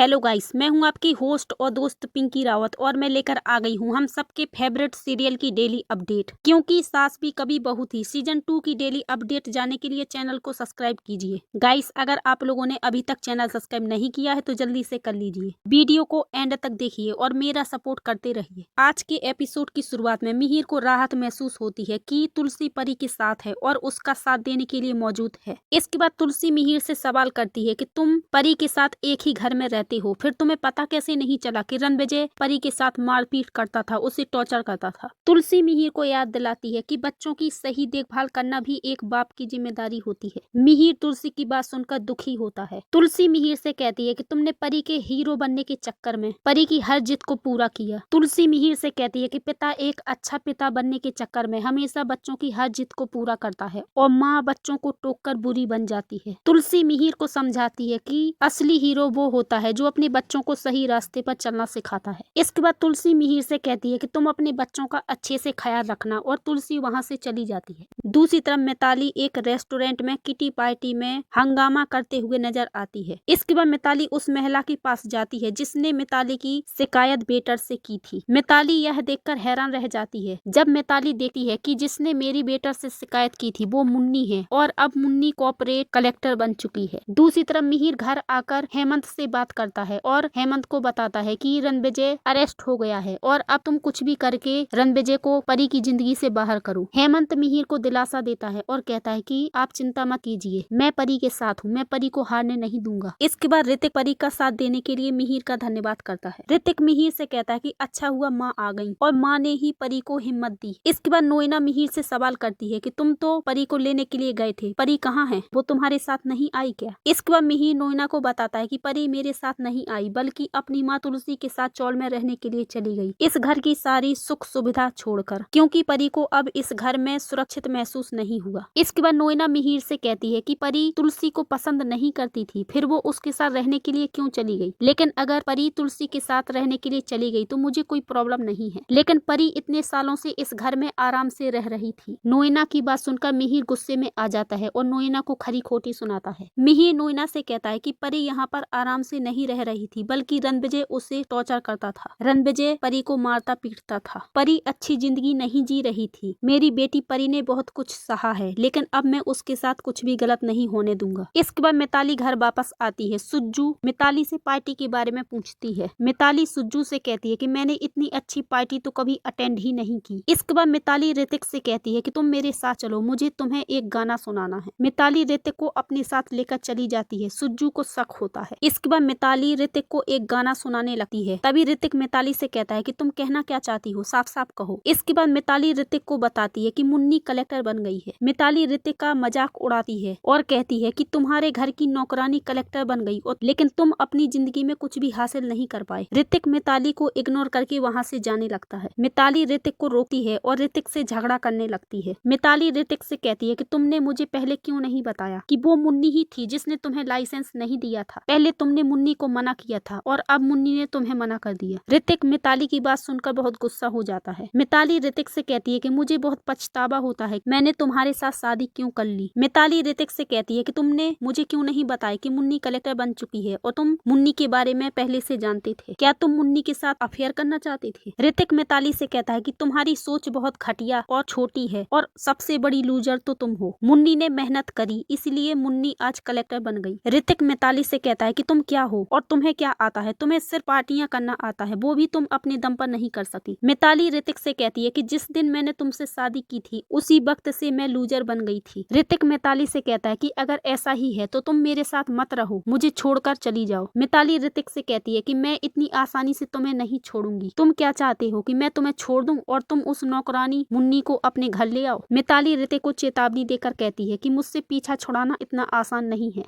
Hello guys, मैं हूं आपकी होस्ट और दोस्त पिंकी रावत और मैं लेकर आ गई हूं हम सबके फेवरेट सीरियल की डेली अपडेट। क्योंकि सास भी कभी बहू थी सीजन 2 की डेली अपडेट जाने के लिए चैनल को सब्सक्राइब कीजिए। गाइस, अगर आप लोगों ने अभी तक चैनल सब्सक्राइब नहीं किया है तो जल्दी से कर लीजिए। वीडियो को एंड तक देखिए और मेरा सपोर्ट करते रहिए। आज के एपिसोड की शुरुआत में मिहिर को राहत महसूस होती है कि तुलसी परी के साथ है और उसका साथ देने के लिए मौजूद है। इसके बाद तुलसी मिहिर से सवाल करती है कि तुम परी के साथ एक ही घर में रहते हो, फिर तुम्हें पता कैसे नहीं चला कि रणविजय परी के साथ मारपीट करता था, उसे टॉर्चर करता था। तुलसी मिहिर को याद दिलाती है कि बच्चों की सही देखभाल करना भी एक बाप की जिम्मेदारी होती है। मिहिर तुलसी की बात सुनकर दुखी होता है। तुलसी मिहिर से कहती है कि तुमने परी के हीरो बनने के चक्कर में परी की हर जिद को पूरा किया। तुलसी मिहिर से कहती है कि पिता एक अच्छा पिता बनने के चक्कर में हमेशा बच्चों की हर जिद को पूरा करता है और माँ बच्चों को टोककर बुरी बन जाती है। तुलसी मिहिर को समझाती है कि असली हीरो वो होता है जो अपने बच्चों को सही रास्ते पर चलना सिखाता है। इसके बाद तुलसी मिहिर से कहती है कि तुम अपने बच्चों का अच्छे से ख्याल रखना और तुलसी वहाँ से चली जाती है। दूसरी तरफ मिताली एक रेस्टोरेंट में किटी पार्टी में हंगामा करते हुए नजर आती है। इसके बाद मिताली उस महिला के पास जाती है जिसने मिताली की शिकायत वेटर से की थी। मिताली यह देखकर हैरान रह जाती है जब मिताली देखती है कि जिसने मेरी वेटर से शिकायत की थी वो मुन्नी है और अब मुन्नी कॉर्पोरेट कलेक्टर बन चुकी है। दूसरी तरफ मिहिर घर आकर हेमंत से बात करता है और हेमंत को बताता है कि रणविजय अरेस्ट हो गया है और अब तुम कुछ भी करके रणविजय को परी की जिंदगी से बाहर करो। हेमंत मिहिर को दिलासा देता है और कहता है कि आप चिंता मत कीजिए, मैं परी के साथ हूँ, मैं परी को हारने नहीं दूंगा। इसके बाद ऋतिक परी का साथ देने के लिए मिहिर का धन्यवाद करता है। ऋतिक मिहिर से कहता है कि अच्छा हुआ माँ आ गई और माँ ने ही परी को हिम्मत दी। इसके बाद नोएना मिहिर से सवाल करती है कि तुम तो परी को लेने के लिए गए थे, परी कहाँ है, वो तुम्हारे साथ नहीं आई क्या? इसके बाद मिहिर नोएना को बताता है कि परी मेरे साथ नहीं आई बल्कि अपनी माँ तुलसी के साथ चौल में रहने के लिए चली गई, इस घर की सारी सुख सुविधा छोड़कर, क्योंकि परी को अब इस घर में सुरक्षित महसूस नहीं हुआ। इसके बाद नोएना मिहिर से कहती है कि परी तुलसी को पसंद नहीं करती थी, फिर वो उसके साथ रहने के लिए क्यों चली गई? लेकिन अगर परी तुलसी के साथ रहने के लिए चली गई तो मुझे कोई प्रॉब्लम नहीं है, लेकिन परी इतने सालों से इस घर में आराम से रह रही थी। नोएना की बात सुनकर मिहिर गुस्से में आ जाता है और नोएना को खरी खोटी सुनाता है। मिहिर नोएना से कहता है कि परी यहाँ पर आराम से नहीं रह रही थी बल्कि रणविजय उसे टॉर्चर करता था। रणविजय परी को मारता पीटता था। परी अच्छी जिंदगी नहीं जी रही थी। मेरी बेटी परी ने बहुत कुछ सहा है, लेकिन अब मैं उसके साथ कुछ भी गलत नहीं होने दूंगा। इसके बाद मिताली घर वापस आती है। सुज्जू मिताली से पार्टी के बारे में पूछती है। मिताली सुज्जू से कहती है कि मैंने इतनी अच्छी पार्टी तो कभी अटेंड ही नहीं की। इसके बाद मिताली ऋतिक से कहती है कि तुम मेरे साथ चलो, मुझे तुम्हें एक गाना सुनाना है। मिताली ऋतिक को अपने साथ लेकर चली जाती है। सुज्जू को शक होता है। इसके बाद मिताली ऋतिक को एक गाना सुनाने लगती है। तभी ऋतिक मिताली से कहता है कि तुम कहना क्या चाहती हो, साफ साफ कहो। इसके बाद मिताली ऋतिक को बताती है कि मुन्नी कलेक्टर बन गई है। मिताली ऋतिक का मजाक उड़ाती है और कहती है कि तुम्हारे घर की नौकरानी कलेक्टर बन गई और लेकिन तुम अपनी जिंदगी में कुछ भी हासिल नहीं कर पाए। ऋतिक मिताली को इग्नोर करके वहाँ से जाने लगता है। मिताली ऋतिक को रोकती है और ऋतिक से झगड़ा करने लगती है। मिताली ऋतिक से कहती है कि तुमने मुझे पहले क्यों नहीं बताया कि वो मुन्नी ही थी जिसने तुम्हें लाइसेंस नहीं दिया था। पहले तुमने मुन्नी को मना किया था और अब मुन्नी ने तुम्हें मना कर दिया। ऋतिक मिताली की बात सुनकर बहुत गुस्सा हो जाता है। मिताली ऋतिक से कहती है कि मुझे बहुत पछतावा होता है, मैंने तुम्हारे साथ शादी क्यों कर ली। मिताली ऋतिक से कहती है कि तुमने मुझे क्यों नहीं बताया कि मुन्नी कलेक्टर बन चुकी है और तुम मुन्नी के बारे में पहले से जानते थे। क्या तुम मुन्नी के साथ अफेयर करना चाहते थे? ऋतिक मिताली से कहता है कि तुम्हारी सोच बहुत घटिया और छोटी है और सबसे बड़ी लूजर तो तुम हो। मुन्नी ने मेहनत करी इसलिए मुन्नी आज कलेक्टर बन गई। ऋतिक मिताली से कहता है कि तुम क्या हो और तुम्हें क्या आता है, तुम्हें सिर्फ पार्टियां करना आता है, वो भी तुम अपने दम पर नहीं कर सकती। मिताली ऋतिक से कहती है कि जिस दिन मैंने तुमसे शादी की थी उसी वक्त से मैं लूजर बन गई थी। ऋतिक मिताली से कहता है कि अगर ऐसा ही है तो तुम मेरे साथ मत रहो, मुझे छोड़कर चली जाओ। मिताली ऋतिक से कहती है कि मैं इतनी आसानी से तुम्हें नहीं छोड़ूंगी। तुम क्या चाहते हो कि मैं तुम्हें छोड़ दूं और तुम उस नौकरानी मुन्नी को अपने घर ले आओ? मिताली ऋतिक को चेतावनी देकर कहती है कि मुझसे पीछा छुड़ाना इतना आसान नहीं है।